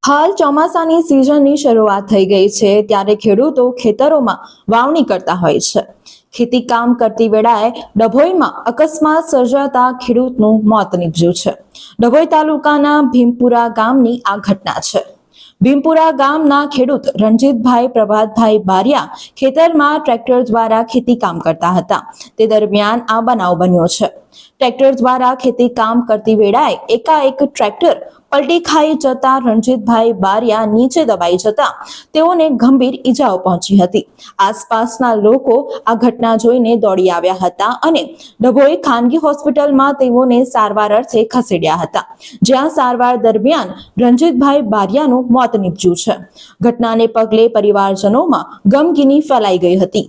હાલ ચોમાસાની સિઝનની શરૂઆત થઈ ગઈ છે ત્યારે ખેડૂતો ખેતરોમાં વાવણી કરતા હોય છે। ખેતી કામ કરતી વેળાએ ડભોઈમાં અકસ્માત સર્જાતા ખેડૂતનું મોત નીપજ્યું છે। ડભોઈ તાલુકાના ભીમપુરા ગામની આ ઘટના છે। ભીમપુરા ગામના ખેડૂત રણજીતભાઈ પ્રભાતભાઈ બારિયા ખેતરમાં ટ્રેક્ટર દ્વારા ખેતી કામ કરતા હતા। તે દરમિયાન આ બનાવ બન્યો છે। ટ્રેક્ટર દ્વારા ખેતી કામ કરતી વેળાએ એકાએક ટ્રેક્ટર પલટી ખાઈ જતા રણજીતભાઈ બારિયા નીચે દબાઈ જતા તેઓને ગંભીર ઈજાઓ પહોંચી હતી। આસપાસના લોકો આ ઘટના જોઈને દોડી આવ્યા હતા અને ડભોઈ ખાનગી હોસ્પિટલમાં તેઓને સારવાર અર્થે ખસેડ્યા હતા, જ્યાં સારવાર દરમિયાન રણજીતભાઈ બારિયાનું મોત નીપજ્યું છે। ઘટનાને પગલે પરિવારજનોમાં ગમગીની ફેલાઈ ગઈ હતી।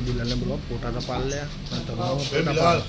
Bilang belum putar kepala ya, mantap banget.